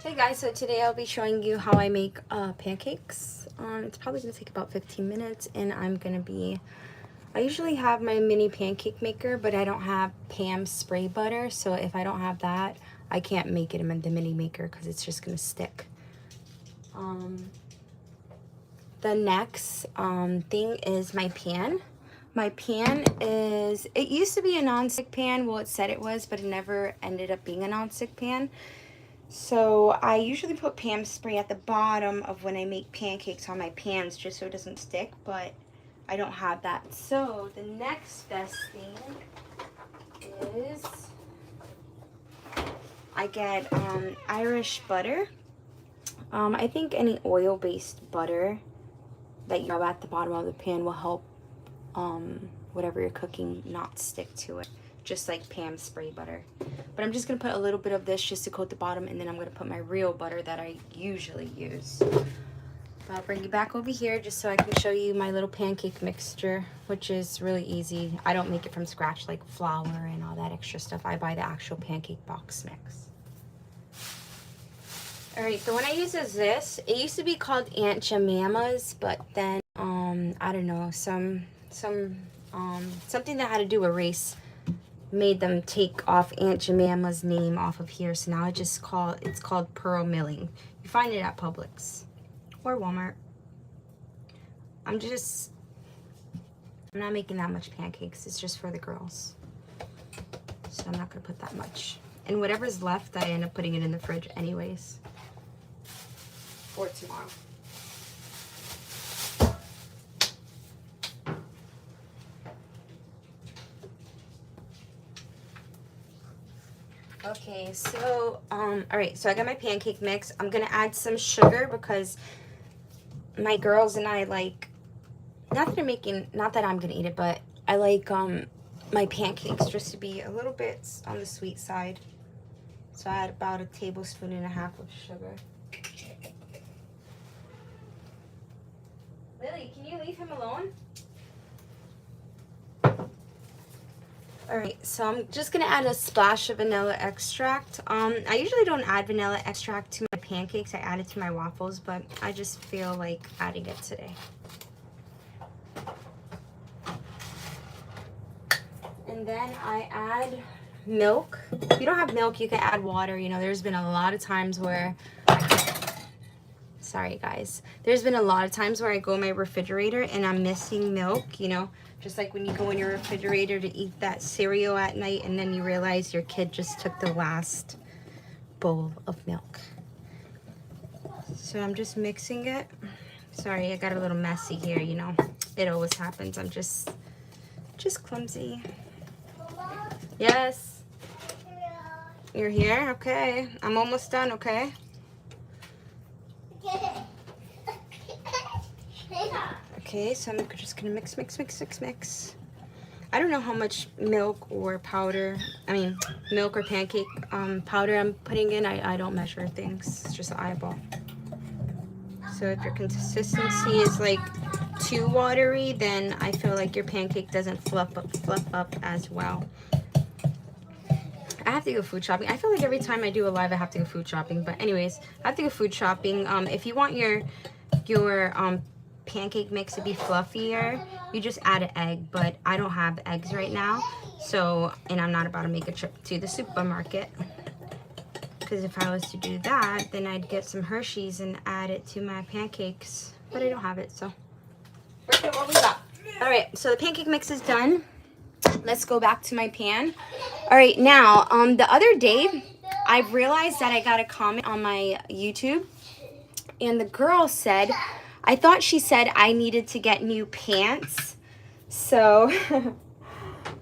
Hey guys, so today I'll be showing you how I make pancakes. It's probably going to take about 15 minutes and I usually have my mini pancake maker, but I don't have Pam's spray butter, so if I don't have that, I can't make it in the mini maker because it's just going to stick. The next thing is my pan. My pan it used to be a non-stick pan, well it said it was, but it never ended up being a non-stick pan. So I usually put Pam spray at the bottom of when I make pancakes on my pans just so it doesn't stick, but I don't have that. So the next best thing is I get Irish butter. I think any oil-based butter that you have at the bottom of the pan will help whatever you're cooking not stick to it, just like Pam's spray butter. But I'm just going to put a little bit of this just to coat the bottom, and then I'm going to put my real butter that I usually use. I'll bring you back over here just so I can show you my little pancake mixture, which is really easy. I don't make it from scratch like flour and all that extra stuff. I buy the actual pancake box mix. Alright, the one I use is this. It used to be called Aunt Jemima's, but then, I don't know, something that had to do with race made them take off Aunt Jemima's name off of here, so now it's called Pearl Milling. You find it at Publix or Walmart. I'm not making that much pancakes. It's just for the girls, so I'm not gonna put that much. And whatever's left, I end up putting it in the fridge anyways for tomorrow. Okay, so all right, so I got my pancake mix. I'm gonna add some sugar because my girls and I like, not that I'm gonna eat it, but I like my pancakes just to be a little bit on the sweet side. So I add about 1.5 tablespoons of sugar. Lily, can you leave him alone? Alright, so I'm just going to add a splash of vanilla extract. I usually don't add vanilla extract to my pancakes. I add it to my waffles, but I just feel like adding it today. And then I add milk. If you don't have milk, you can add water. You know, there's been a lot of times where... Sorry, guys. There's been a lot of times where I go in my refrigerator and I'm missing milk, you know. Just like when you go in your refrigerator to eat that cereal at night and then you realize your kid just took the last bowl of milk. So I'm just mixing it. Sorry, I got a little messy here, you know. It always happens. I'm just clumsy. Yes. You're here? Okay. I'm almost done, okay? Okay, so I'm just gonna mix. I don't know how much milk or pancake powder I'm putting in. I don't measure things. It's just an eyeball. So if your consistency is like too watery, then I feel like your pancake doesn't fluff up as well. I have to go food shopping. I feel like every time I do a live, I have to go food shopping. But anyways, I have to go food shopping. If you want your pancake mix to be fluffier, you just add an egg. But I don't have eggs right now, and I'm not about to make a trip to the supermarket. Because if I was to do that, then I'd get some Hershey's and add it to my pancakes. But I don't have it, so. What we got? All right, so the pancake mix is done. Let's go back to my pan. All right, now, the other day, I realized that I got a comment on my YouTube, and the girl said, I thought she said I needed to get new pants. So,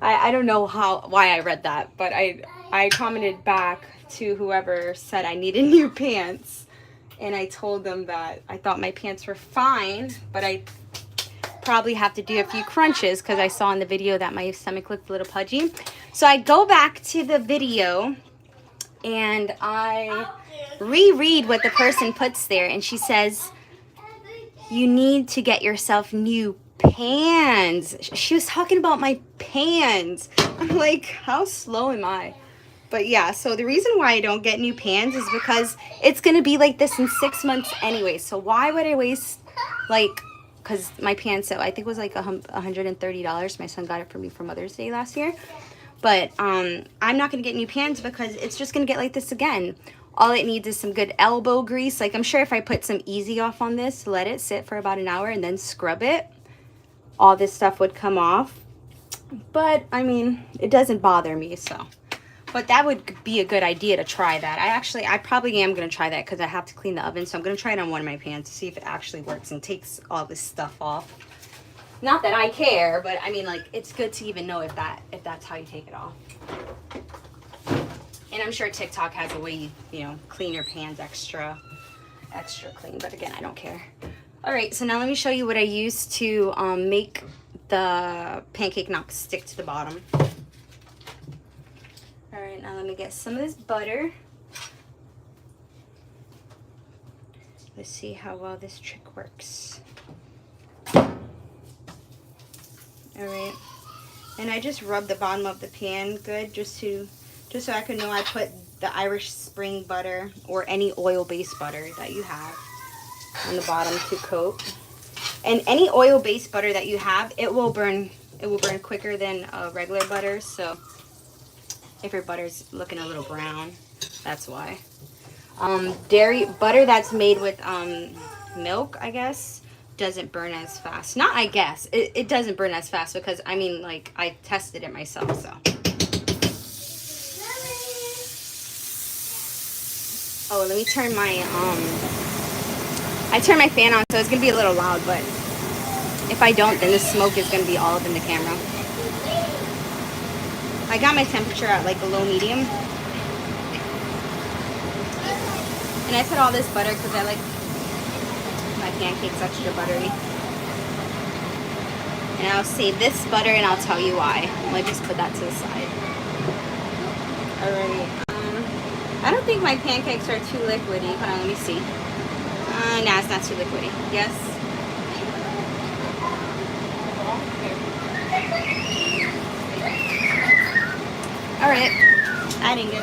I don't know why I read that, but I commented back to whoever said I needed new pants, and I told them that I thought my pants were fine, but I probably have to do a few crunches because I saw in the video that my stomach looked a little pudgy. So I go back to the video and I reread what the person puts there, and she says, you need to get yourself new pants. She was talking about my pants. I'm like, how slow am I? But yeah, so the reason why I don't get new pans is because it's going to be like this in 6 months anyway. So why would I waste, like, because my pan set, I think it was like $130. My son got it for me for Mother's Day last year. But I'm not going to get new pans because it's just going to get like this again. All it needs is some good elbow grease. Like, I'm sure if I put some Easy Off on this, let it sit for about an hour and then scrub it, all this stuff would come off. But I mean, it doesn't bother me, so. But that would be a good idea to try that. I probably am going to try that because I have to clean the oven. So I'm going to try it on one of my pans to see if it actually works and takes all this stuff off. Not that I care, but I mean, like, it's good to even know if that's how you take it off. And I'm sure TikTok has a way you know, clean your pans extra clean. But again, I don't care. All right, so now let me show you what I use to make the pancake not stick to the bottom. All right, now let me get some of this butter. Let's see how well this trick works. All right, and I just rub the bottom of the pan good just so I can know I put the Irish Spring butter or any oil-based butter that you have on the bottom to coat. And any oil-based butter that you have, it will burn quicker than regular butter. So if your butter's looking a little brown, that's why. Dairy butter that's made with milk, I guess, doesn't burn as fast. Not I guess. It doesn't burn as fast because, I mean, like, I tested it myself, so. Oh, let me turn my, I turned my fan on, so it's going to be a little loud, but if I don't, then the smoke is going to be all up in the camera. I got my temperature at, like, a low medium. And I put all this butter because I like my pancakes extra buttery. And I'll save this butter and I'll tell you why. I'm going to just put that to the side. Alright. I don't think my pancakes are too liquidy. Hold on, let me see. Nah, it's not too liquidy. Yes. Alright. Adding it.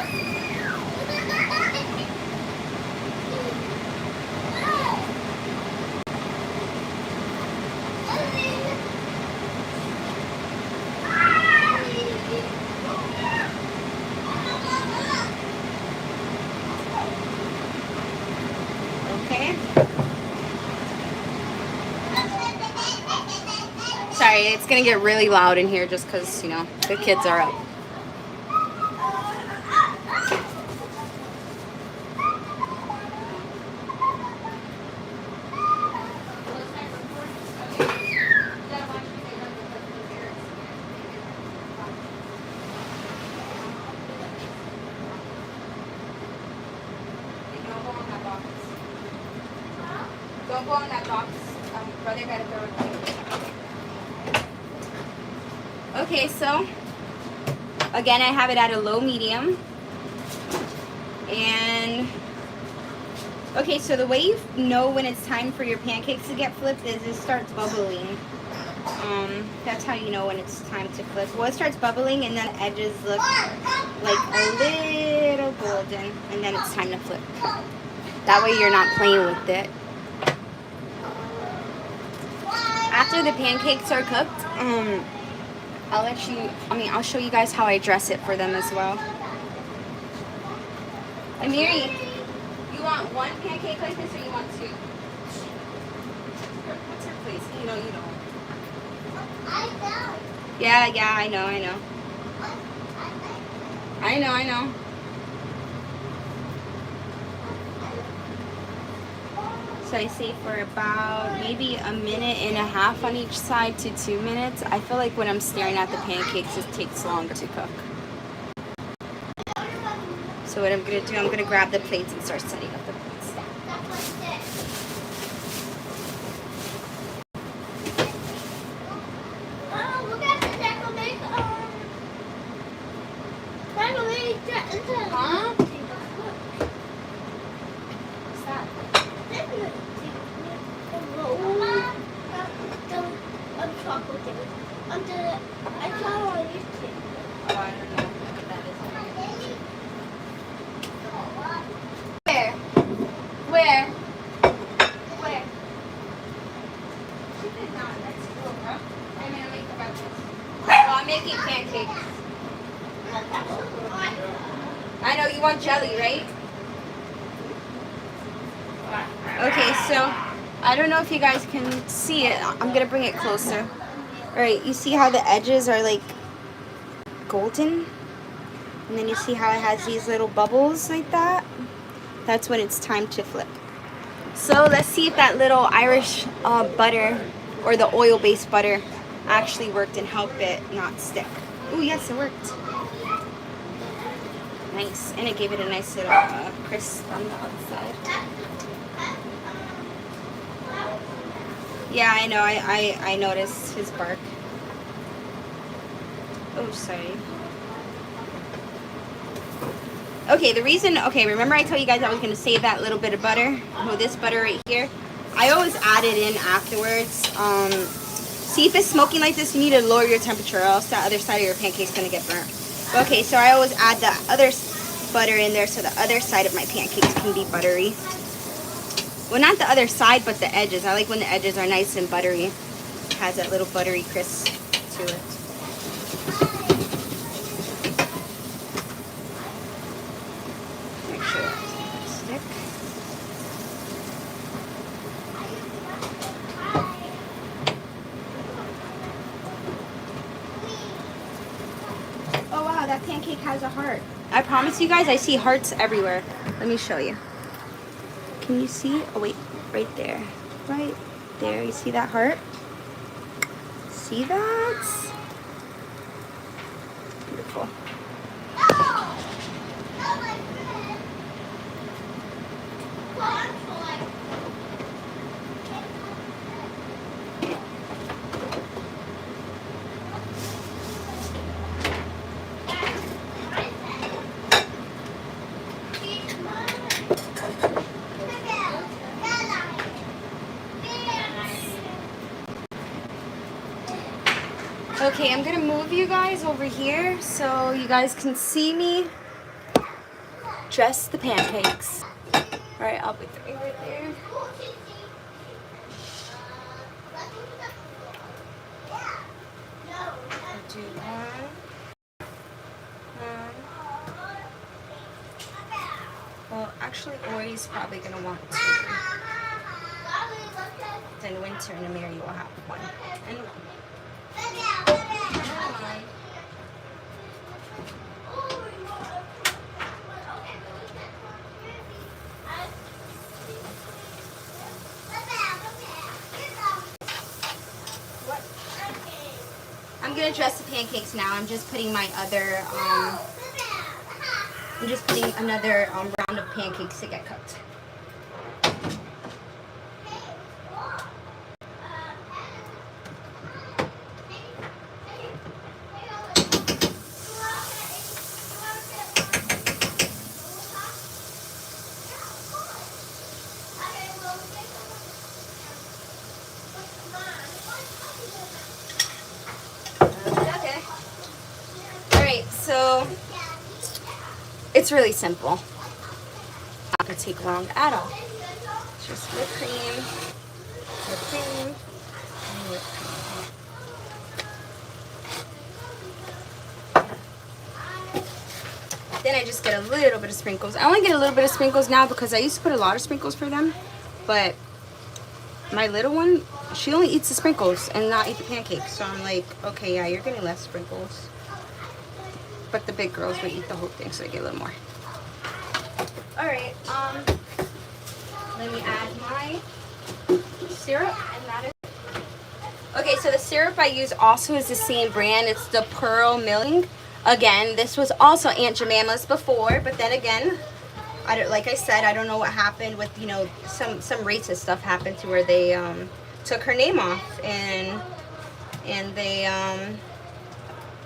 Sorry, it's gonna get really loud in here just because, you know, the kids are up. Don't go in that box. Brother gotta throw it away. Okay, so again, I have it at a low medium. And okay, so the way you know when it's time for your pancakes to get flipped is it starts bubbling. That's how you know when it's time to flip. Well, it starts bubbling and then the edges look like a little golden, and then it's time to flip. That way you're not playing with it. After the pancakes are cooked, I'll show you guys how I dress it for them as well. Amiri, you want one pancake like this or you want two? What's her place? You know. Yeah, I know. I know. So I say for about maybe a minute and a half on each side to 2 minutes. I feel like when I'm staring at the pancakes, it takes longer to cook. So what I'm going to do, I'm going to grab the plates and start setting up the plates. Huh? What's that? I saw on YouTube. Oh, I don't know what that is. want jelly, right? Okay, so I don't know if you guys can see it. I'm gonna bring it closer. All right, you see how the edges are like golden? And then you see how it has these little bubbles like that? That's when it's time to flip. So let's see if that little Irish butter or the oil-based butter actually worked and helped it not stick. Oh yes, it worked. Nice, and it gave it a nice little crisp on the outside. Yeah, I know, I noticed his bark. Oh, sorry. Okay, the reason, okay, remember I told you guys I was going to save that little bit of butter? Oh, this butter right here. I always add it in afterwards. See if it's smoking like this, you need to lower your temperature or else the other side of your pancake's going to get burnt. Okay, so I always add the other butter in there so the other side of my pancakes can be buttery. Well, not the other side, but the edges. I like when the edges are nice and buttery. It has that little buttery crisp to it. Oh wow, that pancake has a heart. I promise you guys, I see hearts everywhere. Let me show you. Can you see? Oh wait, right there. Right there, you see that heart? See that? Beautiful. Okay, I'm gonna move you guys over here so you guys can see me dress the pancakes. Alright, I'll be right there. I'll do one. Well, actually, Ori's probably gonna want two. Then Winter and Amiri will have one. And one. I'm gonna dress the pancakes now. I'm just putting my other, I'm just putting another round of pancakes to get cooked. So it's really simple. Not gonna take long at all. It's just whipped cream, and whipped cream. Then I just get a little bit of sprinkles. I only get a little bit of sprinkles now because I used to put a lot of sprinkles for them, but my little one, she only eats the sprinkles and not eat the pancakes. So I'm like, okay, yeah, you're getting less sprinkles. But the big girls would eat the whole thing, so I get a little more. All right, let me add my syrup, and that is. Okay, so the syrup I use also is the same brand. It's the Pearl Milling. Again, this was also Aunt Jemima's before, but then again, I don't, like I said, I don't know what happened with, you know, some racist stuff happened to where they took her name off and they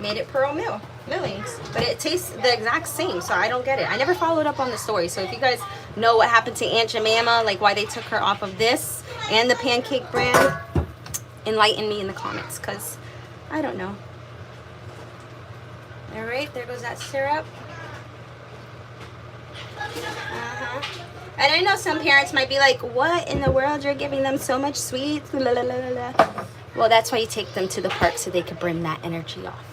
made it Pearl Millings, but it tastes the exact same, so I don't get it. I never followed up on the story, so if you guys know what happened to Aunt Jemima, like why they took her off of this and the pancake brand, enlighten me in the comments, because I don't know. All right, there goes that syrup. And I know some parents might be like, what in the world, you're giving them so much sweets? Well, that's why you take them to the park so they could bring that energy off.